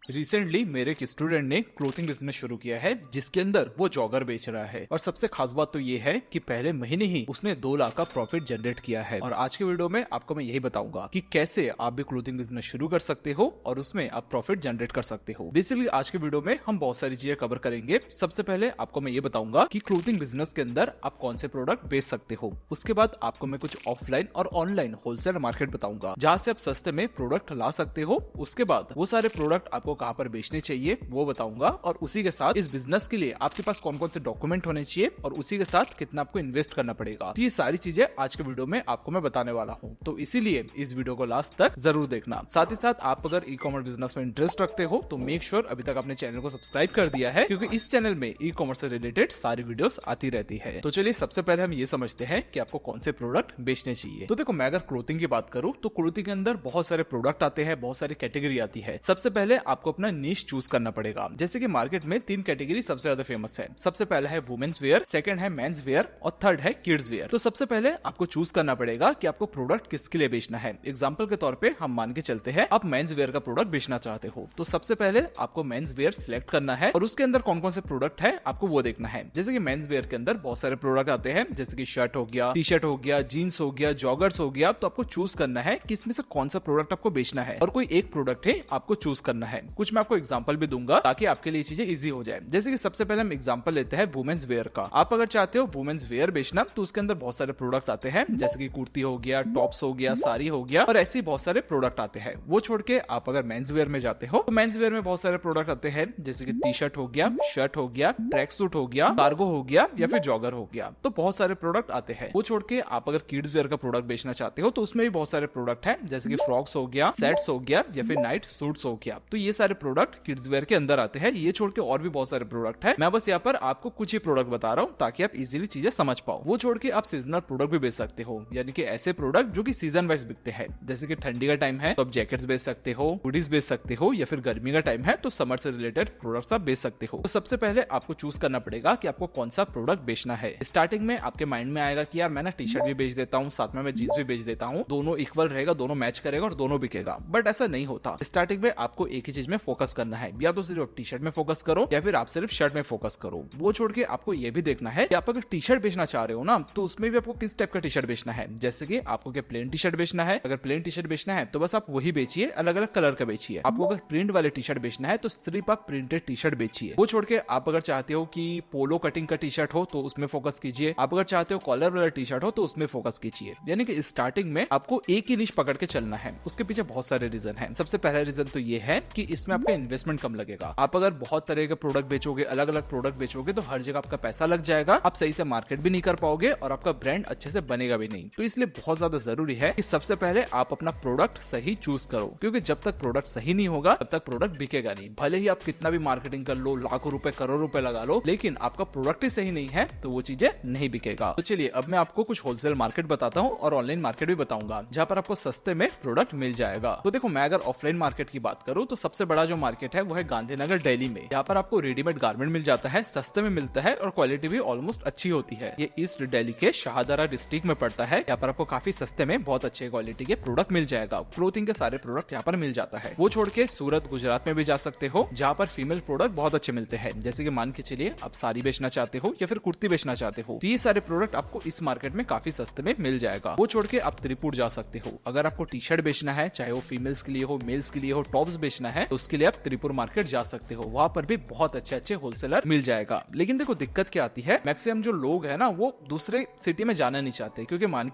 Recently मेरे एक student ने क्लोथिंग बिजनेस शुरू किया है जिसके अंदर वो जॉगर बेच रहा है और सबसे खास बात तो ये है कि पहले महीने ही उसने 2 लाख का प्रॉफिट जनरेट किया है। और आज के वीडियो में आपको मैं यही बताऊंगा कि कैसे आप भी क्लोथिंग बिजनेस शुरू कर सकते हो और उसमें आप प्रॉफिट जनरेट कर सकते हो। बेसिकली आज के वीडियो में हम बहुत सारी चीजें कवर करेंगे। सबसे पहले आपको मैं ये बताऊंगा कि क्लोथिंग बिजनेस के अंदर आप कौन से प्रोडक्ट बेच सकते हो। उसके बाद आपको मैं कुछ ऑफलाइन और ऑनलाइन होलसेल मार्केट बताऊंगा जहाँ से आप सस्ते में प्रोडक्ट ला सकते हो। उसके बाद वो सारे प्रोडक्ट आपको कहाँ पर बेचने चाहिए वो बताऊंगा और उसी के साथ इस बिजनेस के लिए आपके पास कौन कौन से डॉक्यूमेंट होने चाहिए और उसी के साथ कितना आपको इन्वेस्ट करना पड़ेगा। तो ये सारी चीजें आज के वीडियो में आपको मैं बताने वाला हूँ, तो इसीलिए इस वीडियो को लास्ट तक जरूर देखना। साथ ही साथ आप अगर ई कॉमर्स बिजनेस में इंटरेस्ट रखते हो तो मेक श्योर अभी तक अपने चैनल को सब्सक्राइब कर दिया है, क्योंकि इस चैनल में ई कॉमर्स से रिलेटेड सारी वीडियोस आती रहती है। तो चलिए सबसे पहले हम ये समझते हैं कि आपको कौन से प्रोडक्ट बेचने चाहिए। तो देखो, मैं अगर क्लोथिंग की बात करूँ तो क्लोथिंग के अंदर बहुत सारे प्रोडक्ट आते हैं, बहुत सारी कैटेगरी आती है। सबसे पहले आपको अपना नीश चूज करना पड़ेगा। जैसे कि मार्केट में 3 कैटेगरी सबसे ज्यादा फेमस है। सबसे पहला है वुमेन्स वेयर, सेकंड है मेंस वेयर और थर्ड है किड्स वेयर। तो सबसे पहले आपको चूज करना पड़ेगा कि आपको प्रोडक्ट किसके लिए बेचना है। एग्जांपल के तौर पे हम मान के चलते हैं आप मेंस वेयर का प्रोडक्ट बेचना चाहते हो, तो सबसे पहले आपको मेंस वेयर सिलेक्ट करना है और उसके अंदर कौन कौन से प्रोडक्ट है आपको वो देखना है। जैसे कि मेंस वेयर के अंदर बहुत सारे प्रोडक्ट आते हैं, जैसे कि शर्ट हो गया, टी शर्ट हो गया, जीन्स हो गया, जॉगर्स हो गया। तो आपको चूज करना है कि इसमें से कौन सा प्रोडक्ट आपको बेचना है और कोई एक प्रोडक्ट है आपको चूज करना है। कुछ मैं आपको एग्जांपल भी दूंगा ताकि आपके लिए चीजें इजी हो जाए। जैसे कि सबसे पहले हम एग्जांपल लेते हैं वुमेन्स वेयर का। आप अगर चाहते हो वुमेन्स वेयर बेचना तो उसके अंदर बहुत सारे प्रोडक्ट आते हैं, जैसे कि कुर्ती हो गया, टॉप्स हो गया, साड़ी हो गया और ऐसे बहुत सारे प्रोडक्ट आते हैं। वो छोड़ के आप अगर मेंस वेयर में जाते हो तो मेंस वेयर में बहुत सारे प्रोडक्ट आते हैं, जैसे कि टी शर्ट हो गया, शर्ट हो गया, ट्रैक सूट हो गया, कार्गो हो गया या फिर जॉगर हो गया। तो बहुत सारे प्रोडक्ट आते हैं। वो छोड़ के आप अगर किड्स वेयर का प्रोडक्ट बेचना चाहते हो तो उसमें भी बहुत सारे प्रोडक्ट है, जैसे कि फ्रॉक्स हो गया, सेट्स हो गया या फिर नाइट सूट्स हो गया। तो ये सारे प्रोडक्ट किड्स वेयर के अंदर आते हैं। ये छोड़ के और भी बहुत सारे प्रोडक्ट है। मैं बस यहाँ पर आपको कुछ ही प्रोडक्ट बता रहा हूँ ताकि आप इजीली चीजें समझ पाओ। वो छोड़ के आप सीजनल प्रोडक्ट भी बेच सकते हो, यानी कि ऐसे प्रोडक्ट जो कि सीजन वाइज बिकते हैं। जैसे कि ठंडी का टाइम है तो आप जैकेट्स बेच सकते हो, हुडीज बेच सकते हो, या फिर गर्मी का टाइम है तो समर से रिलेटेड प्रोडक्ट्स आप बेच सकते हो। तो सबसे पहले आपको चूज करना पड़ेगा कि आपको कौन सा प्रोडक्ट बेचना है। स्टार्टिंग में आपके माइंड में आएगा कि यार मैं ना टी शर्ट भी बेच देता हूँ, साथ में मैं जीन्स भी बेच देता हूँ, दोनों इक्वल रहेगा, दोनों मैच करेगा और दोनों बिकेगा। बट ऐसा नहीं होता। स्टार्टिंग में आपको एक ही चीज में फोकस करना है, या तो सिर्फ टी शर्ट में फोकस करो या फिर आप सिर्फ शर्ट में फोकस करो। वो छोड़ के आपको ये भी देखना है कि आप अगर टी शर्ट बेचना चाह रहे हो ना तो उसमें भी आपको किस टाइप का टी शर्ट बेचना है। जैसे कि आपको क्या प्लेन टी शर्ट बेचना है, अगर प्लेन टी शर्ट बेचना है तो बस आप वही बेचिए, अलग अलग कलर का बेचिए। आपको अगर प्रिंट वाले टी शर्ट बेचना है तो सिर्फ आप प्रिंटेड टी शर्ट बेचिए। वो छोड़ के आप अगर चाहते हो कि पोलो कटिंग का टी शर्ट हो तो उसमें फोकस कीजिए, आप अगर चाहते हो कॉलर वाला टी शर्ट हो तो उसमें फोकस कीजिए। यानी कि स्टार्टिंग में आपको एक ही निश पकड़ के चलना है। उसके पीछे बहुत सारे रीजन है। सबसे पहला रीजन तो ये है कि इसमें आपका इन्वेस्टमेंट कम लगेगा। आप अगर बहुत तरह के प्रोडक्ट बेचोगे, अलग अलग प्रोडक्ट बेचोगे तो हर जगह आपका पैसा लग जाएगा, आप सही से मार्केट भी नहीं कर पाओगे और आपका ब्रांड अच्छे से बनेगा भी नहीं। तो इसलिए बहुत ज्यादा जरूरी है कि सबसे पहले आप अपना प्रोडक्ट सही चूज करो, क्योंकि जब तक प्रोडक्ट सही नहीं होगा तब तक प्रोडक्ट बिकेगा नहीं। भले ही आप कितना भी मार्केटिंग कर लो, लाखों रुपए करोड़ रुपए लगा लो, लेकिन आपका प्रोडक्ट ही सही नहीं है तो वो चीजें नहीं बिकेगा। तो चलिए अब मैं आपको कुछ होलसेल मार्केट बताता हूँ और ऑनलाइन मार्केट भी बताऊंगा जहाँ पर आपको सस्ते में प्रोडक्ट मिल जाएगा। तो देखो, मैं अगर ऑफलाइन मार्केट की बात करूँ तो सबसे बड़ा जो मार्केट है वो है गांधीनगर दिल्ली में। यहाँ पर आपको रेडीमेड गारमेंट मिल जाता है, सस्ते में मिलता है और क्वालिटी भी ऑलमोस्ट अच्छी होती है। ये ईस्ट दिल्ली के शाहदरा डिस्ट्रिक्ट में पड़ता है। यहाँ पर आपको काफी सस्ते में बहुत अच्छे क्वालिटी के प्रोडक्ट मिल जाएगा। क्लोथिंग के सारे प्रोडक्ट यहाँ पर मिल जाता है। वो छोड़ के सूरत गुजरात में भी जा सकते हो, जहाँ पर फीमेल प्रोडक्ट बहुत अच्छे मिलते हैं। जैसे कि मान के चलिए आप साड़ी बेचना चाहते हो या फिर कुर्ती बेचना चाहते हो तो ये सारे प्रोडक्ट आपको इस मार्केट में काफी सस्ते में मिल जाएगा। वो छोड़ के आप त्रिपुर जा सकते हो। अगर आपको टी शर्ट बेचना है, चाहे वो फीमेल्स के लिए हो, मेल्स के लिए हो, टॉप्स बेचना है तो उसके लिए आप त्रिपुर मार्केट जा सकते हो। वहाँ पर भी बहुत अच्छे अच्छे होलसेलर मिल जाएगा। लेकिन देखो दिक्कत क्या आती है, मैक्सिमम जो लोग है ना वो दूसरे सिटी में जाना नहीं चाहते, क्योंकि मान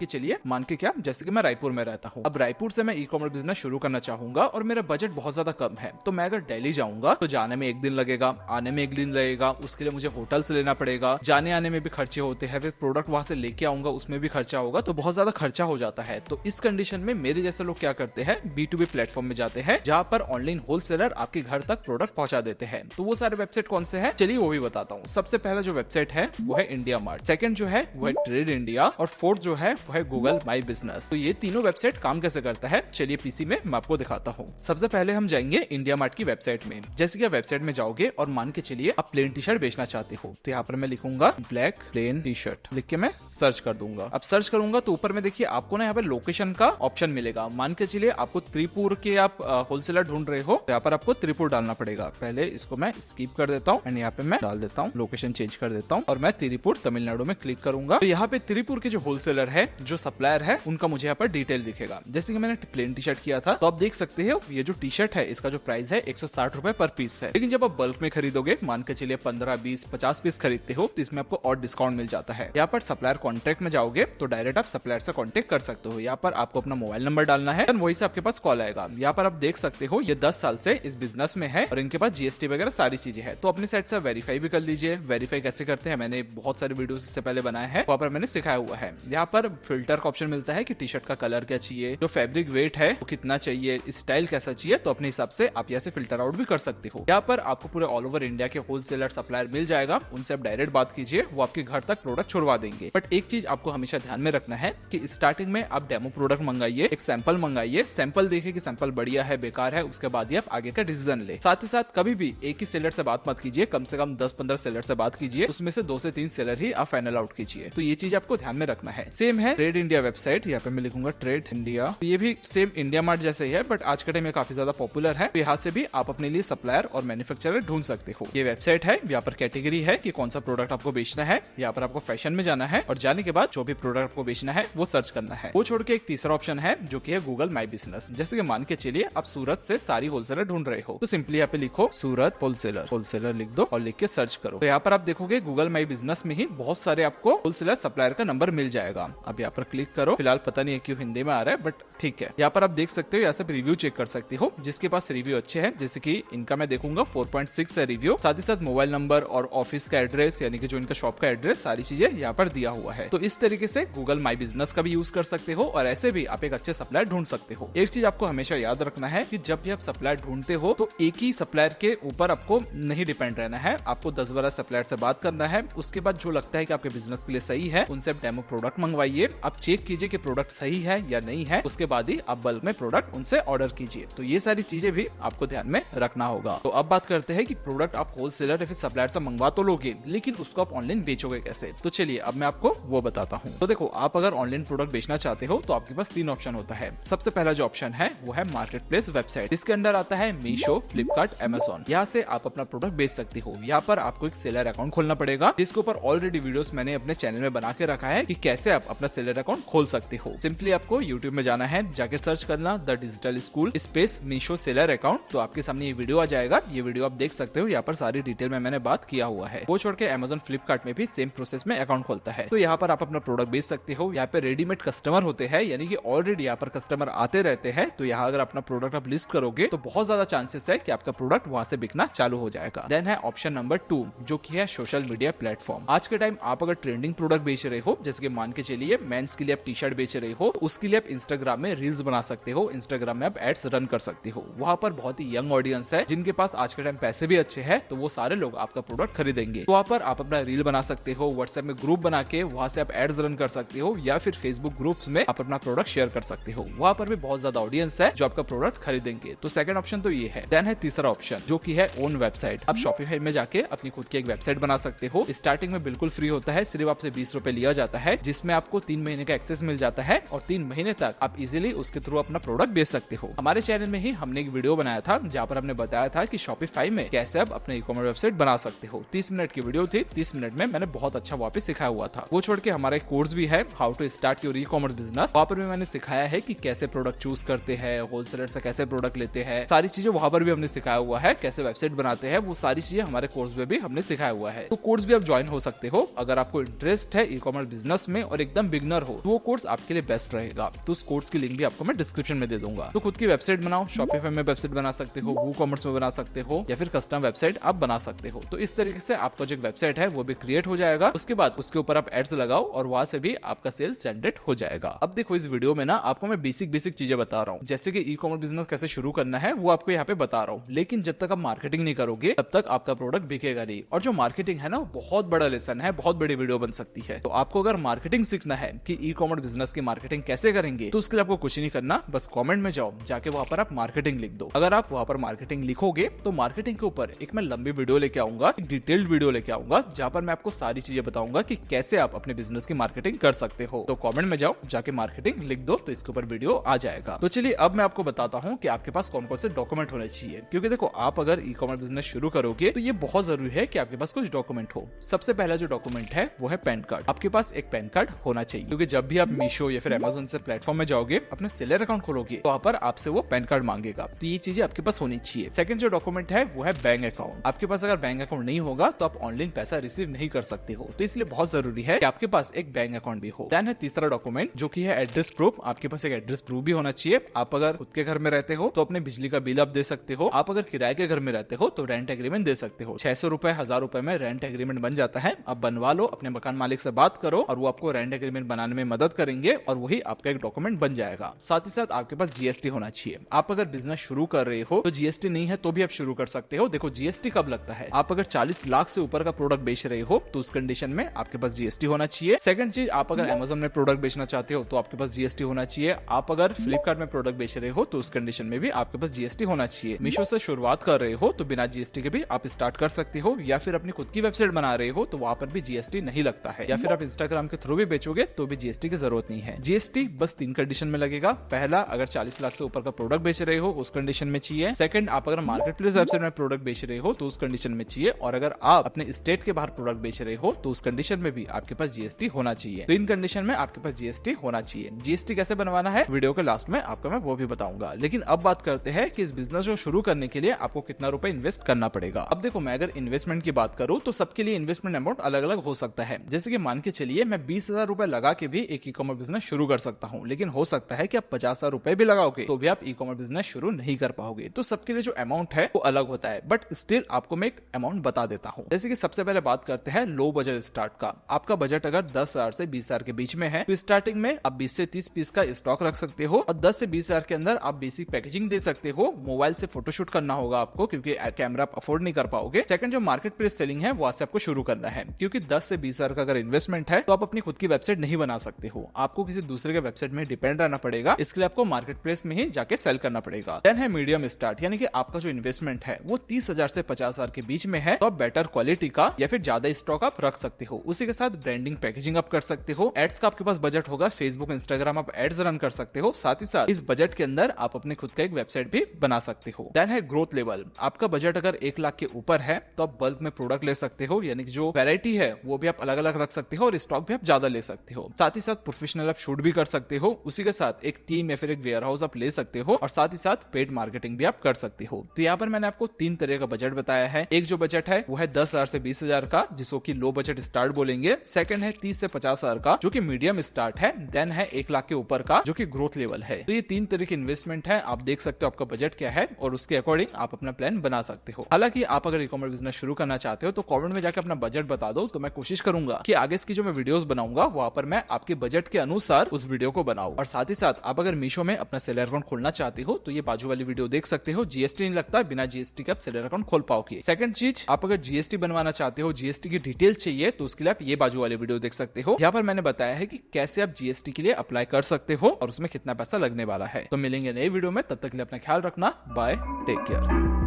के क्या, जैसे कि मैं रायपुर में रहता हूँ। अब रायपुर से मैं ई कॉमर्स बिजनेस शुरू करना चाहूंगा और मेरा बजट बहुत ज्यादा कम है, तो मैं अगर दिल्ली जाऊंगा तो जाने में 1 दिन लगेगा, आने में 1 दिन लगेगा, उसके लिए मुझे होटल से लेना पड़ेगा, जाने आने में भी खर्चे होते हैं, फिर प्रोडक्ट वहां से लेके आऊंगा उसमें भी खर्चा होगा, तो बहुत ज्यादा खर्चा हो जाता है। तो इस कंडीशन में मेरे जैसे लोग क्या करते हैं, B2B प्लेटफॉर्म में जाते हैं जहाँ पर ऑनलाइन होलसेलर आपके घर तक प्रोडक्ट पहुंचा देते हैं। तो वो सारे वेबसाइट कौन से हैं, चलिए वो भी बताता हूँ। सबसे पहला जो वेबसाइट है वो है इंडिया मार्ट, सेकंड जो है वो है ट्रेड इंडिया और फोर्थ जो है वो है गूगल माई बिजनेस। तो ये तीनों वेबसाइट काम कैसे करता है चलिए पीसी में मैं आपको दिखाता हूँ। सबसे पहले हम जाएंगे इंडिया मार्ट की वेबसाइट में। जैसे कि वेबसाइट में जाओगे और मान के चलिए आप प्लेन टी शर्ट बेचना चाहते हो तो यहाँ पर मैं लिखूंगा ब्लैक प्लेन टी शर्ट, लिख के मैं सर्च कर दूंगा। अब सर्च करूंगा तो ऊपर में देखिए आपको ना यहाँ पर लोकेशन का ऑप्शन मिलेगा। मान के चलिए आपको त्रिपुर के आप होलसेलर ढूंढ रहे हो तो यहाँ पर आपको त्रिपुर डालना पड़ेगा। पहले इसको मैं स्किप कर देता हूँ एंड यहाँ पे मैं डाल देता हूँ, लोकेशन चेंज कर देता हूँ और मैं त्रिपुर तमिलनाडु में क्लिक करूंगा। तो यहाँ पे त्रिपुर के जो होलसेलर है, जो सप्लायर है, उनका मुझे यहाँ पर डिटेल दिखेगा। जैसे कि मैंने प्लेन टी शर्ट किया था, तो आप देख सकते हो ये जो टी शर्ट है इसका जो प्राइस है 160 रुपए पर पीस है। लेकिन जब आप बल्क में खरीदोगे, मान के चलिए 15, 20, 50 पीस खरीदते हो, तो इसमें आपको और डिस्काउंट मिल जाता है। यहाँ पर सप्लायर कॉन्ट्रैक्ट में जाओगे तो डायरेक्ट आप सप्लायर से कॉन्टेक्ट कर सकते हो। यहाँ पर आपको अपना मोबाइल नंबर डालना है, वही से आपके पास कॉल आएगा। यहाँ पर आप देख सकते हो ये 10 साल से इस बिजनेस में है और इनके पास जीएसटी वगैरह सारी चीजें है। तो अपनी साइड से वेरीफाई भी कर लीजिए। वेरीफाई कैसे करते हैं मैंने बहुत सारे वीडियोस इससे पहले बनाए हैं, वहाँ पर मैंने सिखाया हुआ है। यहाँ पर फिल्टर का ऑप्शन मिलता है कि टी शर्ट का कलर क्या चाहिए, जो फैब्रिक वेट है वो कितना चाहिए, स्टाइल कैसा चाहिए, तो अपने हिसाब से आप यहाँ से फिल्टर आउट भी कर सकते हो। यहाँ पर आपको पूरे ऑल ओवर इंडिया के होलसेलर सप्लायर मिल जाएगा, उनसे आप डायरेक्ट बात कीजिए, वो आपके घर तक प्रोडक्ट छुड़वा देंगे। बट एक चीज आपको हमेशा ध्यान में रखना है कि स्टार्टिंग में आप डेमो प्रोडक्ट मंगाइए, एक सैंपल मंगाइए, सैंपल देखिए कि सैंपल बढ़िया है बेकार है, उसके बाद ही आप आगे का डिसीजन ले। साथ ही साथ कभी भी एक ही सेलर से बात मत कीजिए, कम से कम 10-15 सेलर से बात कीजिए, उसमें से 2 से 3 सेलर ही आप फाइनल आउट कीजिए। तो ये चीज आपको ध्यान में रखना है। सेम है ट्रेड इंडिया वेबसाइट, यहाँ पे मैं लिखूंगा ट्रेड इंडिया। ये भी सेम इंडिया मार्ट जैसे ही है, बट आज के टाइम में काफी ज्यादा पॉपुलर है। तो यहाँ से भी आप अपने लिए सप्लायर और मैन्युफैक्चरर ढूंढ सकते हो। ये वेबसाइट है, यहाँ पर कैटेगरी है कि कौन सा प्रोडक्ट आपको बेचना है। यहाँ पर आपको फैशन में जाना है और जाने के बाद जो भी प्रोडक्ट आपको बेचना है वो सर्च करना है। वो छोड़ के एक तीसरा ऑप्शन है जो कि है गूगल माई बिजनेस। जैसे कि मान के चलिए आप सूरत से सारी होलसेलर ढूंढ रहे हो, तो सिंपली यहाँ पे लिखो सूरत होलसेलर लिख दो और लिख के सर्च करो। तो यहाँ पर आप देखोगे गूगल माई बिजनेस में ही बहुत सारे आपको होलसेलर सप्लायर का नंबर मिल जाएगा। अब यहाँ पर क्लिक करो। फिलहाल पता नहीं है क्यों हिंदी में आ रहा है, बट ठीक है। यहाँ पर आप देख सकते हो, यहाँ से रिव्यू चेक कर सकते हो। जिसके पास रिव्यू अच्छे हैं, जैसे कि इनका मैं देखूंगा 4.6 है रिव्यू, साथ ही साथ मोबाइल नंबर और ऑफिस का एड्रेस यानी कि जो इनका शॉप का एड्रेस, सारी चीजें यहाँ पर दिया हुआ है। तो इस तरीके से गूगल माई बिजनेस का भी यूज कर सकते हो और ऐसे भी आप एक अच्छे सप्लायर ढूंढ सकते हो। एक चीज आपको हमेशा याद रखना है कि जब भी आप सप्लायर ढूंढते हो तो एक ही सप्लायर के ऊपर आपको नहीं डिपेंड रहना है। आपको 10-12 सप्लायर से बात करना है। उसके बाद जो लगता है कि आपके बिजनेस के लिए सही है, उनसे आप डेमो प्रोडक्ट मंगवाइए। आप चेक कीजिए कि प्रोडक्ट सही है या नहीं है, उसके बाद ही आप बल्क में प्रोडक्ट उनसे ऑर्डर कीजिए। तो ये सारी चीजें भी आपको ध्यान में रखना होगा। तो अब बात करते हैं कि प्रोडक्ट आप होलसेलर या फिर सप्लायर से मंगवा तो लोगे, लेकिन उसको आप ऑनलाइन बेचोगे कैसे। तो चलिए अब मैं आपको वो बताता हूँ। तो देखो, आप अगर ऑनलाइन प्रोडक्ट बेचना चाहते हो तो आपके पास 3 ऑप्शन होता है। सबसे पहला जो ऑप्शन है वो है मार्केट प्लेस वेबसाइट। इसके अंदर आता है मीशो, फ्लिपकार्ट, अमेजॉन। यहाँ से आप अपना प्रोडक्ट बेच सकते हो। यहाँ पर आपको एक सेलर अकाउंट खोलना पड़ेगा, जिसके ऊपर ऑलरेडी वीडियोस मैंने अपने चैनल में बना के रखा है कि कैसे आप अपना सेलर अकाउंट खोल सकते हो। सिंपली आपको यूट्यूब में जाना है, जाके सर्च करना the digital school space Meesho seller account. तो आपके सामने ये वीडियो आ जाएगा। ये वीडियो आप देख सकते हो, यहाँ पर सारी डिटेल में मैंने बात किया हुआ है। वो छोड़ के अमेजॉन, फ्लिपकार्ट में भी सेम प्रोसेस में अकाउंट खोलता है। तो यहाँ पर आप अपना प्रोडक्ट बेच सकते हो। यहाँ पे रेडीमेड कस्टमर होते हैं, यानी कि ऑलरेडी यहाँ पर कस्टमर आते रहते हैं। तो यहाँ अगर अपना प्रोडक्ट आप लिस्ट करोगे तो बहुत ज्यादा चांसेस है कि आपका प्रोडक्ट वहां से बिकना चालू हो जाएगा। देन है ऑप्शन नंबर 2, जो कि है सोशल मीडिया प्लेटफॉर्म। आज के टाइम आप अगर ट्रेंडिंग प्रोडक्ट बेच रहे हो, जैसे कि मान के चलिए मेंस के लिए आप टी शर्ट बेच रहे हो, तो उसके लिए आप इंस्टाग्राम में रील्स बना सकते हो, इंस्टाग्राम में आप एड्स रन कर सकते हो। वहां पर बहुत ही यंग ऑडियंस है, जिनके पास आज के टाइम पैसे भी अच्छे हैं, तो वो सारे लोग आपका प्रोडक्ट खरीदेंगे। तो वहां पर आप अपना रील बना सकते हो, व्हाट्सएप में ग्रुप बना के वहां से आप एड्स रन कर सकते हो, या फिर फेसबुक ग्रुप्स में आप अपना प्रोडक्ट शेयर कर सकते हो। वहां पर भी बहुत ज्यादा ऑडियंस है जो आपका प्रोडक्ट खरीदेंगे। तो सेकंड ऑप्शन तो ये है। देन है तीसरा ऑप्शन, जो कि है ओन वेबसाइट। आप शॉपिफाई में जाके अपनी खुद की एक वेबसाइट बना सकते हो। स्टार्टिंग में बिल्कुल फ्री होता है, सिर्फ आपसे 20 रुपए लिया जाता है, जिसमें आपको 3 महीने का एक्सेस मिल जाता है और 3 महीने तक आप इजीली उसके थ्रू अपना प्रोडक्ट बेच सकते हो। हमारे चैनल में ही हमने एक वीडियो बनाया था जहाँ पर हमने बताया था कि शॉपिफाई में कैसे आप अपने ई-कॉमर्स वेबसाइट बना सकते हो। 30 मिनट की वीडियो थी, 30 मिनट में मैंने बहुत अच्छा वहाँ पे सिखाया हुआ था। वो छोड़ के हमारा एक कोर्स भी है, how to start your e-commerce business. वहाँ पर भी मैंने सिखाया है कि कैसे प्रोडक्ट चूज करते हैं, होलसेलर से कैसे प्रोडक्ट लेते हैं, सारी चीजें वहाँ पर भी हमने सिखाया हुआ है। कैसे वेबसाइट बनाते हैं, वो सारी चीजें हमारे कोर्स में भी हमने सिखाया हुआ है। तो कोर्स भी आप ज्वाइन हो सकते हो अगर आपको इंटरेस्ट है ई-कॉमर्स बिजनेस में और एकदम बिगनर हो, तो वो कोर्स आपके लिए बेस्ट रहेगा। तो उस कोर्स की लिंक भी आपको मैं डिस्क्रिप्शन में दे दूंगा। तो खुद की वेबसाइट बनाओ, शॉपिफाई में वेबसाइट बना सकते हो, वूकॉमर्स में बना सकते हो, या फिर कस्टम वेबसाइट आप बना सकते हो। तो इस तरीके से आपका जो वेबसाइट है वो भी क्रिएट हो जाएगा। उसके बाद उसके ऊपर आप एड्स लगाओ और वहां से भी आपका सेल जनरेट हो जाएगा। अब देखो, इस वीडियो में ना आपको मैं बेसिक चीजें बता रहा हूँ, जैसे कि ई-कॉमर्स बिजनेस कैसे शुरू करना है वो आपको यहाँ पे बता रहा हूँ। लेकिन जब तक आप मार्केटिंग नहीं करोगे तब तक आपका प्रोडक्ट बिकेगा नहीं। और जो मार्केटिंग है ना, वो बहुत बड़ा लेसन है, बहुत बड़ी वीडियो बन सकती है। तो आपको अगर मार्केटिंग सीखना है कि ई-कॉमर्स बिजनेस की मार्केटिंग कैसे करेंगे, तो उसके लिए आपको कुछ नहीं करना, बस कमेंट में जाओ, जाके वहां पर आप मार्केटिंग लिख दो। अगर आप वहां पर मार्केटिंग लिखोगे तो मार्केटिंग के ऊपर एक मैं लंबी वीडियो लेके आऊंगा, एक डिटेल्ड वीडियो लेके आऊंगा, जहां पर मैं आपको सारी चीजें बताऊंगा कि कैसे आप अपने बिजनेस की मार्केटिंग कर सकते हो। तो कमेंट में जाओ, जाके मार्केटिंग लिख दो, तो इसके ऊपर वीडियो आ जाएगा। तो चलिए अब मैं आपको बताता हूँ कि आपके पास कौन कौन से डॉक्यूमेंट होने चाहिए, क्योंकि देखो आप अगर ई कॉमर्स बिजनेस शुरू करोगे तो ये बहुत जरूरी है कि आपके पास कुछ डॉक्यूमेंट हो। सबसे पहला जो डॉक्यूमेंट है वो है पैन कार्ड। आपके पास एक पैन कार्ड होना चाहिए, क्योंकि जब भी आप मीशो या फिर अमेज़न से प्लेटफॉर्म में जाओगे, अपने सेलर अकाउंट खोलोगे तो वहाँ पर आपसे वो पैन कार्ड मांगेगा। तो ये चीजें आपके पास होनी चाहिए। सेकंड जो डॉक्यूमेंट है वो है बैंक अकाउंट। आपके पास अगर बैंक अकाउंट नहीं होगा तो आप ऑनलाइन पैसा रिसीव नहीं कर सकते हो, तो इसलिए बहुत जरूरी है कि आपके पास एक बैंक अकाउंट भी हो। देन है तीसरा डॉक्यूमेंट जो कि है एड्रेस प्रूफ। आपके पास एक एड्रेस प्रूफ भी होना चाहिए। आप अगर खुद के घर में रहते हो तो अपने बिजली का बिल आप दे सकते हो। आप अगर किराए के घर में रहते हो तो रेंट एग्रीमेंट दे सकते हो। 600 रुपए 1000 रुपए में रेंट एग्रीमेंट बन जाता है। आप बनवा लो, अपने मकान मालिक से बात करो और वो आपको रेंट एग्रीमेंट बनाने में मदद करेंगे और वही आपका एक डॉक्यूमेंट बन जाएगा। साथ ही साथ आपके पास जीएसटी होना चाहिए। आप अगर बिजनेस शुरू कर रहे हो तो जीएसटी नहीं है तो भी आप शुरू कर सकते हो। देखो जीएसटी कब लगता है, आप अगर 40 लाख से ऊपर का प्रोडक्ट बेच रहे हो तो उस कंडीशन में आपके पास जीएसटी होना चाहिए। सेकंड चीज, आप अगर अमेज़न में प्रोडक्ट बेचना चाहते हो तो आपके पास जीएसटी होना चाहिए। आप अगर फ्लिपकार्ट में प्रोडक्ट बेच रहे हो तो उस कंडीशन में भी आपके पास जीएसटी होना चाहिए। मीशो से शुरुआत कर रहे हो तो बिना जीएसटी के भी आप स्टार्ट कर सकते हो, या फिर अपनी खुद की वेबसाइट बना रहे हो तो वहां पर भी जीएसटी नहीं लगता है, या फिर आप इंस्टाग्राम के थ्रू भी बेचोगे तो भी जीएसटी की जरूरत नहीं है। जीएसटी बस 3 कंडीशन में लगेगा। पहला, अगर 40 लाख से ऊपर का प्रोडक्ट बेच रहे हो उस कंडीशन में चाहिए। सेकंड, आप अगर मार्केट प्लेस वेबसाइट में प्रोडक्ट बेच रहे हो तो उस कंडीशन में चाहिए। और अगर आप अपने स्टेट के बाहर प्रोडक्ट बेच रहे हो तो उस कंडीशन में भी आपके पास जीएसटी होना चाहिए। तो इन कंडीशन में आपके पास जीएसटी होना चाहिए। जीएसटी कैसे बनवाना है वीडियो के लास्ट में आपको मैं वो भी बताऊंगा। लेकिन अब बात करते हैं कि इस बिजनेस को शुरू करने के लिए आपको कितना रुपए इन्वेस्ट करना पड़ेगा। अब देखो, मैं अगर इन्वेस्टमेंट की बात करूं तो सबके लिए इन्वेस्टमेंट अमाउंट अलग अलग हो सकता है। जैसे कि मान के चलिए मैं 20,000 रुपए लगा के भी एक ई कॉमर्स बिजनेस शुरू कर सकता हूं, लेकिन हो सकता है कि आप 50,000 रुपए भी लगाओगे तो भी आप ई कॉमर्स बिजनेस शुरू नहीं कर पाओगे। तो सबके लिए जो अमाउंट है वो अलग होता है, बट स्टिल आपको मैं एक अमाउंट बता देता हूं। जैसे कि सबसे पहले बात करते हैं लो बजट स्टार्ट का। आपका बजट अगर 10,000 से 20,000 के बीच में है तो स्टार्टिंग में आप 20 से 30 पीस का स्टॉक रख सकते हो और 10 से 20,000 के अंदर आप बेसिक पैकेजिंग दे सकते हो। मोबाइल से फोटोशूट करना होगा आपको, क्योंकि कैमरा आप अफोर्ड नहीं कर पाओगे। सेकंड, जो मार्केट प्लेस सेलिंग है वो से आपको शुरू करना है, क्योंकि 10 से 20,000 का अगर इन्वेस्टमेंट है तो आप अपनी खुद की वेबसाइट नहीं बना सकते हो। आपको किसी दूसरे के वेबसाइट में डिपेंड रहना पड़ेगा। इसके लिए आपको मार्केट प्लेस में ही जाके सेल करना पड़ेगा। देन है मीडियम स्टार्ट, यानी कि आपका जो इन्वेस्टमेंट है वो 30,000 से 50,000 के बीच में है तो आप बेटर क्वालिटी का या फिर ज्यादा स्टॉक आप रख सकते हो। उसी के साथ ब्रांडिंग पैकेजिंग आप कर सकते हो। एड्स का आपके पास बजट होगा, फेसबुक इंस्टाग्राम आप एड्स रन कर सकते हो। साथ ही साथ इस बजट के अंदर आप अपने खुद का एक वेबसाइट भी बना सकते हो। देन है ग्रोथ लेवल। आपका बजट अगर 1 लाख के ऊपर है तो आप बल्क में प्रोडक्ट ले सकते हो, यानी कि जो वैरायटी है वो भी आप अलग अलग रख सकते हो और स्टॉक भी आप ज्यादा ले सकते हो। साथ ही साथ प्रोफेशनल आप शूट भी कर सकते हो। उसी के साथ एक टीम या फिर एक वेयर हाउस आप ले सकते हो और साथ ही साथ पेड मार्केटिंग भी आप कर सकते हो। तो यहाँ पर मैंने आपको 3 तरह का बजट बताया है। एक जो बजट है वो है 10,000 से 20,000 का, जिसको कि लो बजट स्टार्ट बोलेंगे। सेकंड है 30 से 50,000 का, जो कि मीडियम स्टार्ट है। देन है 1 लाख के ऊपर का, जो कि ग्रोथ लेवल है। तो ये 3 तरह की इन्वेस्टमेंट है। आप देख सकते हो आपका बजट क्या है और उसके अकॉर्डिंग आप अपना प्लान बना सकते हो। हालांकि आप अगर ई कॉमर्स बिजनेस शुरू करना चाहते हो तो कमेंट में जाकर अपना बजट बता दो, तो मैं कोशिश करूंगा कि आगे इसकी जो मैं वीडियोस बनाऊंगा वहां पर मैं आपके बजट के अनुसार उस वीडियो को बनाऊं। और साथ ही साथ आप अगर मीशो में अपना सेलर अकाउंट खोलना चाहते हो तो ये बाजू वाली वीडियो देख सकते हो। जीएसटी नहीं लगता, बिना जीएसटी के आप सेलर अकाउंट खोल पाओगे। सेकंड चीज, आप अगर जीएसटी बनवाना चाहते हो, जीएसटी की डिटेल चाहिए, तो उसके लिए आप ये बाजू वाली वीडियो देख सकते हो। यहाँ पर मैंने बताया है कि कैसे आप जीएसटी के लिए अप्लाई कर सकते हो और उसमें कितना पैसा लगने वाला है। तो मिलेंगे नई वीडियो में, तब तक के लिए अपना ख्याल रखना। Bye, take care.